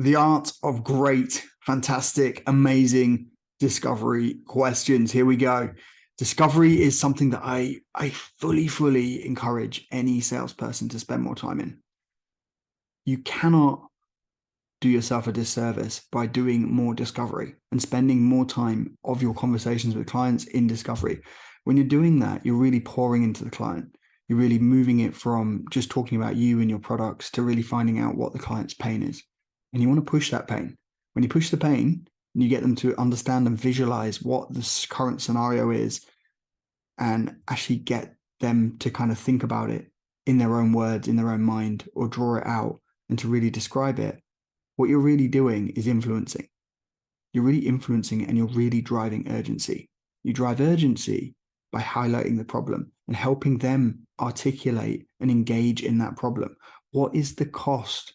the art of great, fantastic, amazing discovery questions. Here we go. Discovery is something that I fully encourage any salesperson to spend more time in. You cannot do yourself a disservice by doing more discovery and spending more time of your conversations with clients in discovery. When you're doing that, you're really pouring into the client. You're really moving it from just talking about you and your products to really finding out what the client's pain is. And you want to push that pain. When you push the pain, you get them to understand and visualize what the current scenario is and actually get them to kind of think about it in their own words, in their own mind, or draw it out and to really describe it. What you're really doing is influencing. You're really influencing and you're really driving urgency. You drive urgency by highlighting the problem and helping them articulate and engage in that problem. What is the cost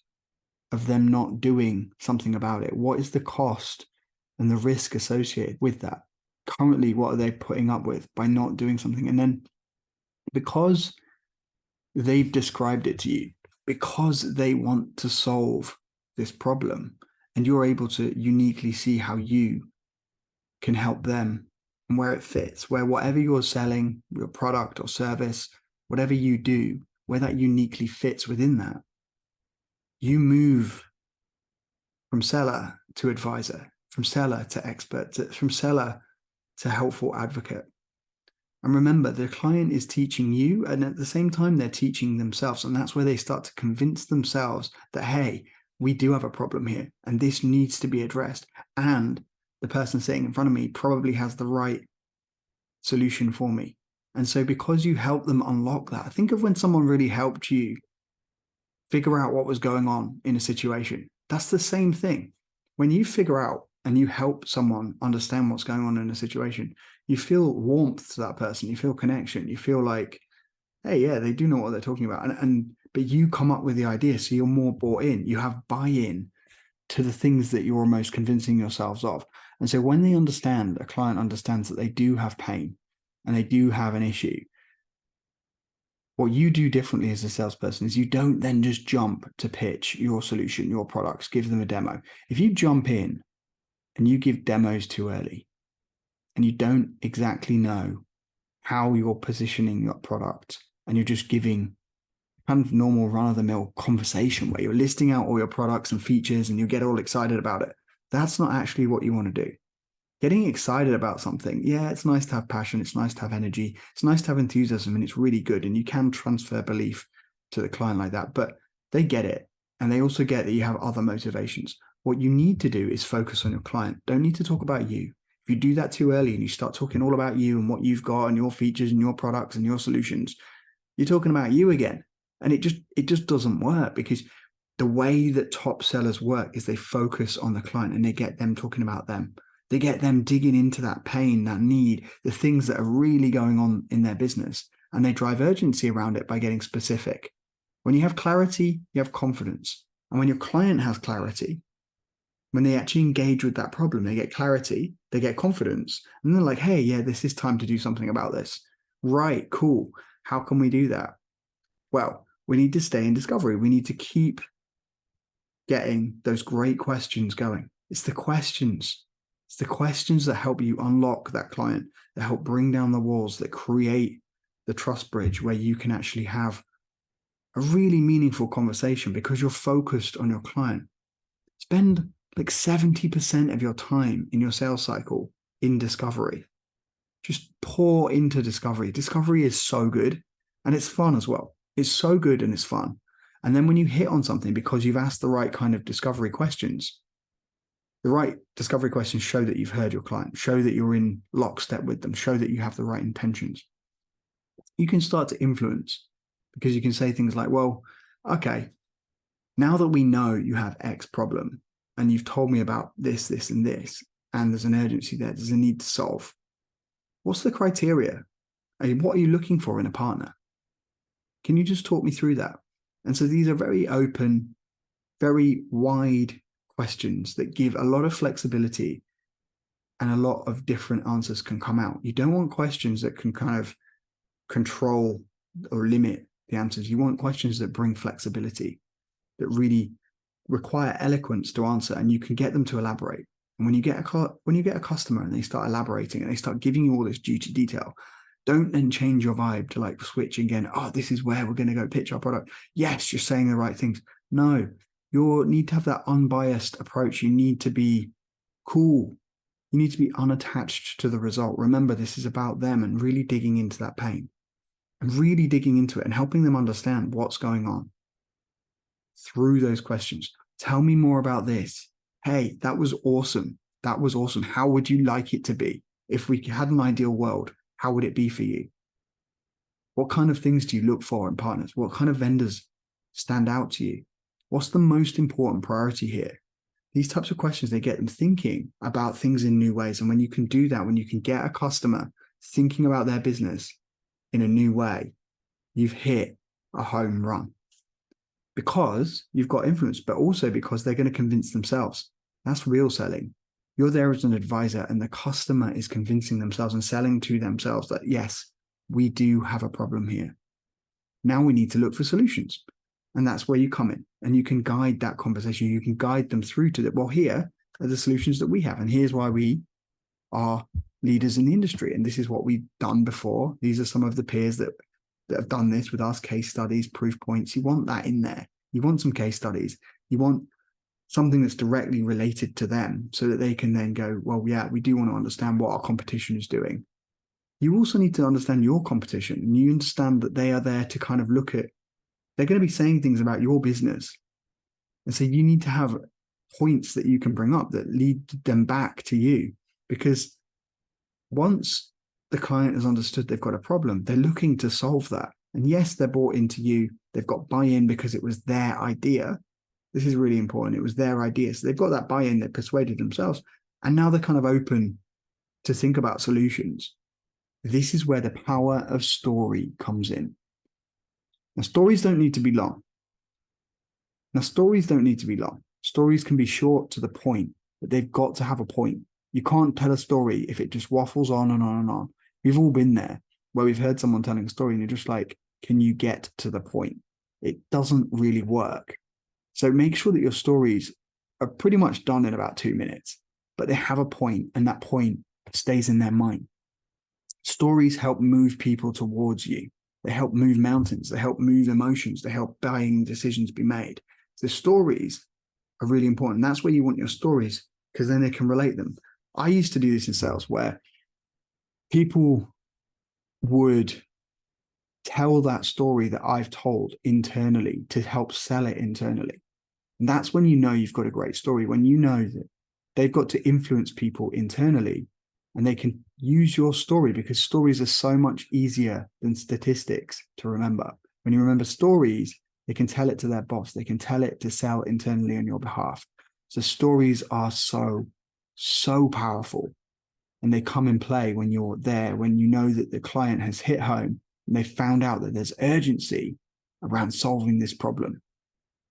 of them not doing something about it? What is the cost and the risk associated with that? Currently, what are they putting up with by not doing something? And then because they've described it to you, because they want to solve this problem, and you're able to uniquely see how you can help them and where it fits, where whatever you're selling, your product or service, whatever you do, where that uniquely fits within that, you move from seller to advisor, from seller to expert, from seller to helpful advocate. And remember, the client is teaching you, and at the same time, they're teaching themselves. And that's where they start to convince themselves that, hey, we do have a problem here, and this needs to be addressed. And the person sitting in front of me probably has the right solution for me. And so because you help them unlock that, think of when someone really helped you figure out what was going on in a situation. That's the same thing. When you figure out and you help someone understand what's going on in a situation, you feel warmth to that person. You feel connection. You feel like, hey, yeah, they do know what they're talking about. But you come up with the idea, so you're more bought in. You have buy-in to the things that you're almost convincing yourselves of. And so when they understand, a client understands that they do have pain and they do have an issue, what you do differently as a salesperson is you don't then just jump to pitch your solution, your products, give them a demo. If you jump in and you give demos too early and you don't exactly know how you're positioning your product and you're just giving kind of normal run-of-the-mill conversation where you're listing out all your products and features and you get all excited about it, that's not actually what you want to do. Getting excited about something, yeah, it's nice to have passion, it's nice to have energy, it's nice to have enthusiasm, and it's really good, and you can transfer belief to the client like that, but they get it, and they also get that you have other motivations. What you need to do is focus on your client. Don't need to talk about you. If you do that too early and you start talking all about you and what you've got and your features and your products and your solutions, you're talking about you again. And it just doesn't work, because the way that top sellers work is they focus on the client and they get them talking about them. They get them digging into that pain, that need, the things that are really going on in their business. And they drive urgency around it by getting specific. When you have clarity, you have confidence. And when your client has clarity, when they actually engage with that problem, they get clarity, they get confidence. And they're like, hey, yeah, this is time to do something about this. Right, cool. How can we do that? Well, we need to stay in discovery. We need to keep getting those great questions going. It's the questions. It's the questions that help you unlock that client, that help bring down the walls, that create the trust bridge where you can actually have a really meaningful conversation because you're focused on your client. Spend like 70% of your time in your sales cycle in discovery. Just pour into discovery. Discovery is so good and it's fun as well. It's so good and it's fun. And then when you hit on something because you've asked the right kind of discovery questions, the right discovery questions show that you've heard your client, show that you're in lockstep with them, show that you have the right intentions. You can start to influence because you can say things like, well, okay, now that we know you have X problem and you've told me about this, this, and this, and there's an urgency there, there's a need to solve. What's the criteria? What are you looking for in a partner? Can you just talk me through that? And so these are very open, very wide questions that give a lot of flexibility and a lot of different answers can come out. You don't want questions that can kind of control or limit the answers. You want questions that bring flexibility, that really require eloquence to answer, and you can get them to elaborate. And when you get a customer and they start elaborating and they start giving you all this juicy detail, don't then change your vibe to like switch again. Oh, this is where we're going to go pitch our product. Yes, you're saying the right things. No, you need to have that unbiased approach. You need to be cool. You need to be unattached to the result. Remember, this is about them and really digging into that pain and really digging into it and helping them understand what's going on through those questions. Tell me more about this. Hey, that was awesome. That was awesome. How would you like it to be? If we had an ideal world, how would it be for you? What kind of things do you look for in partners? What kind of vendors stand out to you? What's the most important priority here? These types of questions, they get them thinking about things in new ways. And when you can do that, when you can get a customer thinking about their business in a new way, you've hit a home run. Because you've got influence, but also because they're going to convince themselves. That's real selling. You're there as an advisor and the customer is convincing themselves and selling to themselves that, yes, we do have a problem here. Now we need to look for solutions. And that's where you come in and you can guide that conversation. You can guide them through to that. Well, here are the solutions that we have. And here's why we are leaders in the industry. And this is what we've done before. These are some of the peers that have done this with us, case studies, proof points. You want that in there. You want some case studies. You want something that's directly related to them so that they can then go, well, yeah, we do want to understand what our competition is doing. You also need to understand your competition, and you understand that they are there to kind of look at, they're going to be saying things about your business. And so you need to have points that you can bring up that lead them back to you, because once the client has understood they've got a problem, they're looking to solve that. And yes, they're bought into you. They've got buy-in because it was their idea. This is really important. It was their idea. So they've got that buy-in, they persuaded themselves. And now they're kind of open to think about solutions. This is where the power of story comes in. Now, stories don't need to be long. Stories can be short to the point, but they've got to have a point. You can't tell a story if it just waffles on and on and on. We've all been there where we've heard someone telling a story and you're just like, can you get to the point? It doesn't really work. So make sure that your stories are pretty much done in about 2 minutes, but they have a point and that point stays in their mind. Stories help move people towards you. They help move mountains. They help move emotions. They help buying decisions be made. So stories are really important. That's where you want your stories, because then they can relate them. I used to do this in sales where people would tell that story that I've told internally to help sell it internally. And that's when you know you've got a great story, when you know that they've got to influence people internally and they can use your story, because stories are so much easier than statistics to remember. When you remember stories, they can tell it to their boss. They can tell it to sell internally on your behalf. So stories are so powerful, and they come in play when you're there, when you know that the client has hit home and they found out that there's urgency around solving this problem.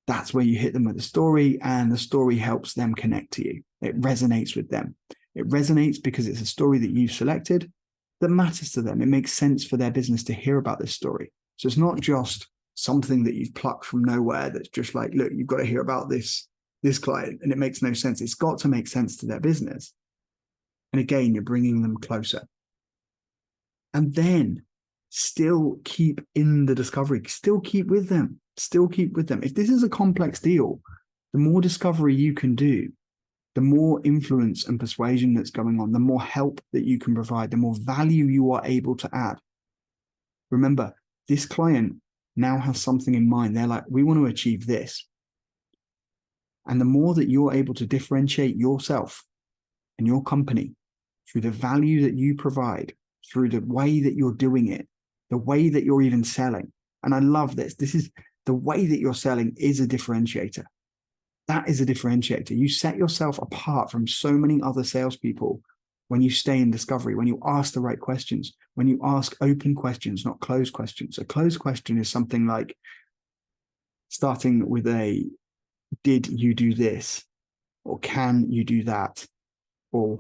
That's where you hit them with a story, and the story helps them connect to you. It resonates with them. It resonates because it's a story that you've selected that matters to them. It makes sense for their business to hear about this story. So it's not just something that you've plucked from nowhere that's just like, look, you've got to hear about this client, and it makes no sense. It's got to make sense to their business. And again, you're bringing them closer. And then still keep in the discovery, still keep with them. If this is a complex deal, the more discovery you can do, the more influence and persuasion that's going on, the more help that you can provide, the more value you are able to add. Remember, this client now has something in mind. They're like, we want to achieve this. And the more that you're able to differentiate yourself and your company through the value that you provide, through the way that you're doing it, the way that you're even selling. And I love this. This is the way that you're selling is a differentiator. That is a differentiator. You set yourself apart from so many other salespeople when you stay in discovery, when you ask the right questions, when you ask open questions, not closed questions. A closed question is something like starting with a, did you do this? Or can you do that? Or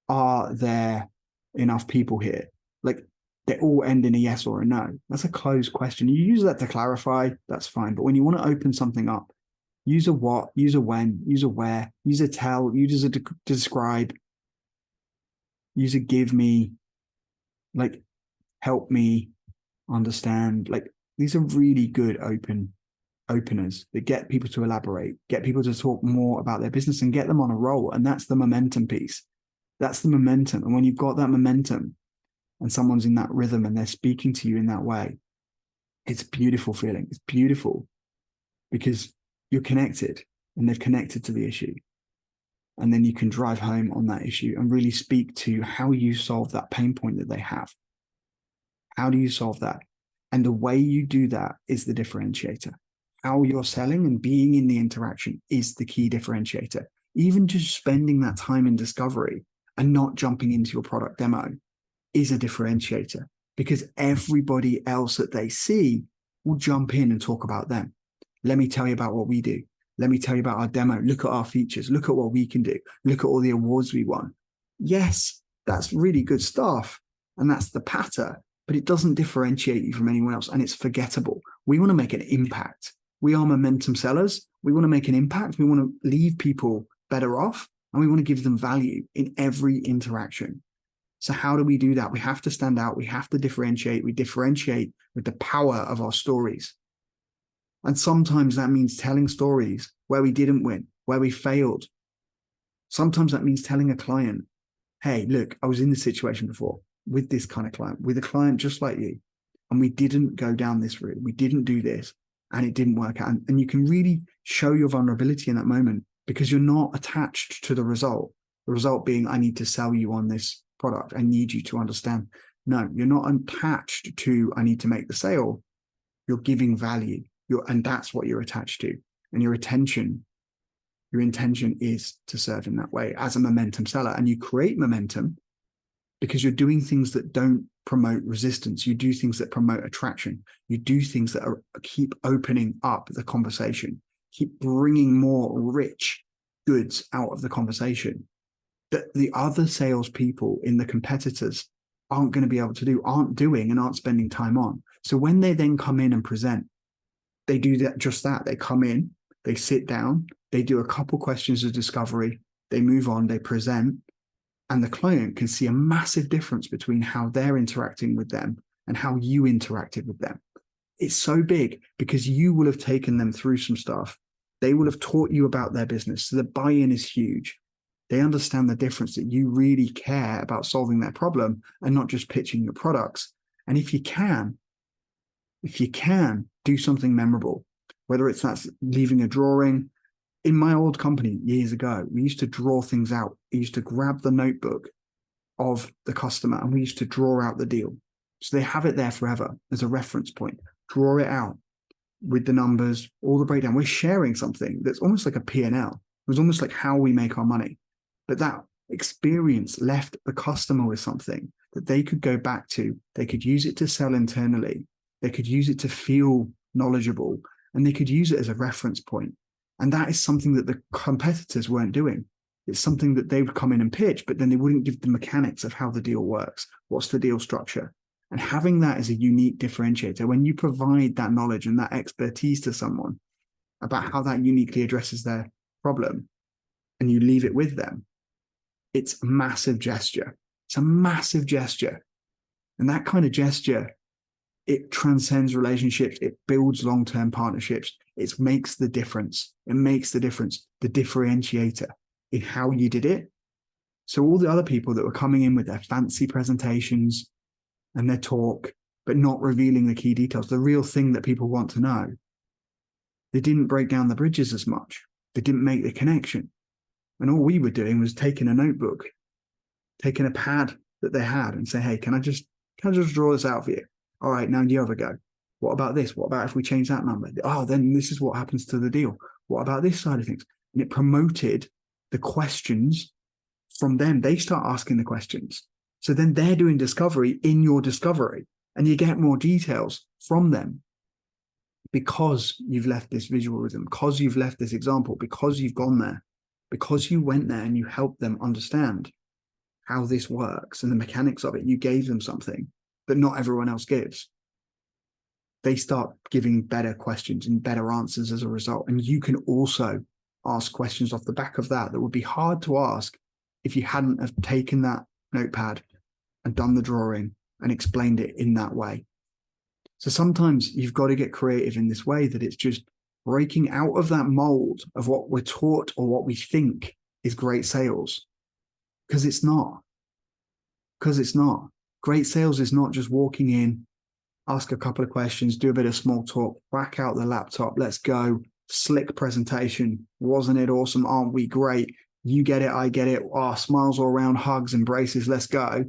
are there enough people here? Like, they all end in a yes or a no. That's a closed question. You use that to clarify, that's fine. But when you want to open something up, Use a what, use a when, use a where, use a tell, use a describe, use a give me, like help me understand. Like these are really good openers that get people to elaborate, get people to talk more about their business and get them on a roll. And that's the momentum piece. That's the momentum. And when you've got that momentum and someone's in that rhythm and they're speaking to you in that way, it's a beautiful feeling. It's beautiful because you're connected and they've connected to the issue. And then you can drive home on that issue and really speak to how you solve that pain point that they have. How do you solve that? And the way you do that is the differentiator. How you're selling and being in the interaction is the key differentiator. Even just spending that time in discovery and not jumping into your product demo is a differentiator, because everybody else that they see will jump in and talk about them. Let me tell you about what we do. Let me tell you about our demo. Look at our features. Look at what we can do. Look at all the awards we won. Yes, that's really good stuff. And that's the patter, but it doesn't differentiate you from anyone else. And it's forgettable. We want to make an impact. We are momentum sellers. We want to make an impact. We want to leave people better off, and we want to give them value in every interaction. So how do we do that? We have to stand out. We have to differentiate. We differentiate with the power of our stories. And sometimes that means telling stories where we didn't win, where we failed. Sometimes that means telling a client, hey, look, I was in this situation before with this kind of client, with a client just like you, and we didn't go down this route. We didn't do this, and it didn't work out. And you can really show your vulnerability in that moment because you're not attached to the result. The result being, I need to sell you on this product. I need you to understand. No, you're not attached to, I need to make the sale. You're giving value. And that's what you're attached to. And your intention is to serve in that way as a momentum seller. And you create momentum because you're doing things that don't promote resistance. You do things that promote attraction. You do things that keep opening up the conversation, keep bringing more rich goods out of the conversation that the other salespeople in the competitors aren't going to be able to do, aren't doing, and aren't spending time on. So when they then come in and present, they do that, just that. They come in, they sit down, they do a couple questions of discovery, they move on, they present, and the client can see a massive difference between how they're interacting with them and how you interacted with them. It's so big because you will have taken them through some stuff. They will have taught you about their business. So the buy-in is huge. They understand the difference, that you really care about solving their problem and not just pitching your products. And if you can do something memorable, whether it's that's leaving a drawing. In my old company years ago, we used to draw things out. We used to grab the notebook of the customer and we used to draw out the deal. So they have it there forever as a reference point. Draw it out with the numbers, all the breakdown. We're sharing something that's almost like a P&L. It was almost like how we make our money. But that experience left the customer with something that they could go back to. They could use it to sell internally. They could use it to feel knowledgeable, and they could use it as a reference point. And that is something that the competitors weren't doing. It's something that they would come in and pitch, but then they wouldn't give the mechanics of how the deal works. What's the deal structure? And having that as a unique differentiator, when you provide that knowledge and that expertise to someone about how that uniquely addresses their problem, and you leave it with them, it's a massive gesture. It's a massive gesture. And that kind of gesture, it transcends relationships. It builds long-term partnerships. It makes the difference. It makes the difference, the differentiator in how you did it. So all the other people that were coming in with their fancy presentations and their talk, but not revealing the key details, the real thing that people want to know, they didn't break down the bridges as much. They didn't make the connection. And all we were doing was taking a notebook, taking a pad that they had and say, hey, can I just draw this out for you? All right, now you have a go. What about this? What about if we change that number? Oh, then this is what happens to the deal. What about this side of things? And it promoted the questions from them. They start asking the questions. So then they're doing discovery in your discovery, and you get more details from them because you've left this visual with them, because you've left this example, because you've gone there, because you went there and you helped them understand how this works and the mechanics of it. You gave them something that not everyone else gives. they start giving better questions and better answers as a result. And you can also ask questions off the back of that would be hard to ask if you hadn't have taken that notepad and done the drawing and explained it in that way. So sometimes you've got to get creative in this way, that it's just breaking out of that mold of what we're taught or what we think is great sales. Because it's not. Great sales is not just walking in, ask a couple of questions, do a bit of small talk, whack out the laptop, let's go, slick presentation. Wasn't it awesome? Aren't we great? You get it, I get it. Oh, smiles all around, hugs, embraces, let's go.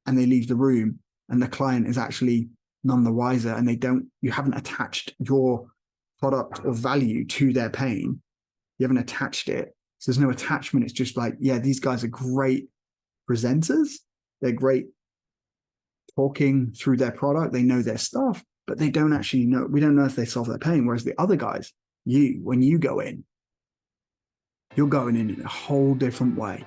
And they leave the room and the client is actually none the wiser, and you haven't attached your product or value to their pain. You haven't attached it. So there's no attachment. It's just like, yeah, these guys are great presenters. They're great talking through their product. They know their stuff, but they don't actually know. We don't know if they solve their pain. Whereas the other guys, when you go in, you're going in a whole different way.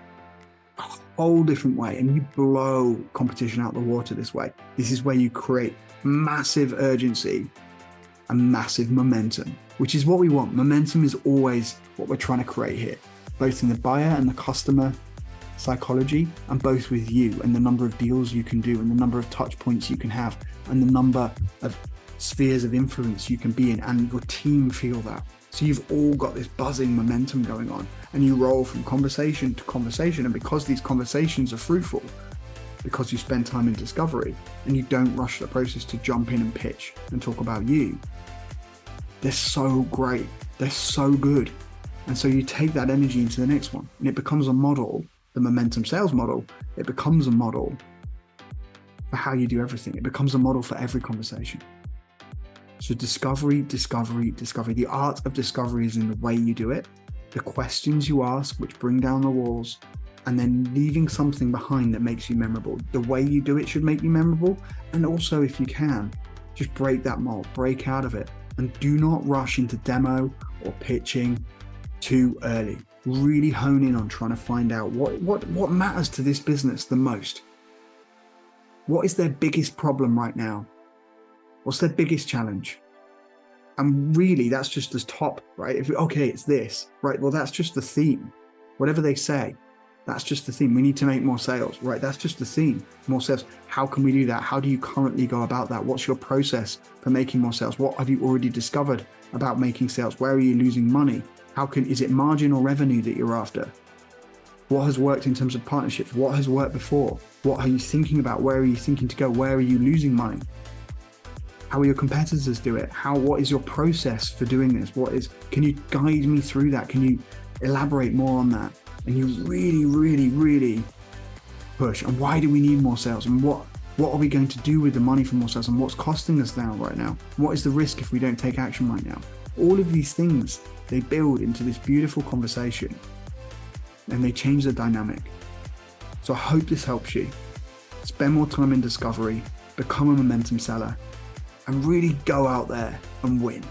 And you blow competition out the water this way. This is where you create massive urgency and massive momentum, which is what we want. Momentum is always what we're trying to create here, both in the buyer and the customer psychology, and both with you and the number of deals you can do and the number of touch points you can have and the number of spheres of influence you can be in, and your team feel that. So you've all got this buzzing momentum going on, and you roll from conversation to conversation. And because these conversations are fruitful, because you spend time in discovery and you don't rush the process to jump in and pitch and talk about you, they're so great. They're so good. And so you take that energy into the next one, and it becomes a model, the momentum sales model. It becomes a model for how you do everything. It becomes a model for every conversation. So discovery. The art of discovery is in the way you do it, the questions you ask, which bring down the walls, and then leaving something behind that makes you memorable. The way you do it should make you memorable. And also, if you can, just break that mold, break out of it, and do not rush into demo or pitching too early. Really hone in on trying to find out what matters to this business the most. What is their biggest problem right now? What's their biggest challenge? And really, that's just the top, right? It's this, right? Well, that's just the theme. Whatever they say, that's just the theme. We need to make more sales, right? That's just the theme, more sales. How can we do that? How do you currently go about that? What's your process for making more sales? What have you already discovered about making sales? Where are you losing money? Is it margin or revenue that you're after? What has worked in terms of partnerships? What has worked before? What are you thinking about? Where are you thinking to go? Where are you losing money? How will your competitors do it? What is your process for doing this? Can you guide me through that? Can you elaborate more on that? And you really push. And why do we need more sales? And what are we going to do with the money from more sales? And what's costing us now right now? What is the risk if we don't take action right now? All of these things, they build into this beautiful conversation, and they change the dynamic. So I hope this helps you. Spend more time in discovery, become a momentum seller, and really go out there and win.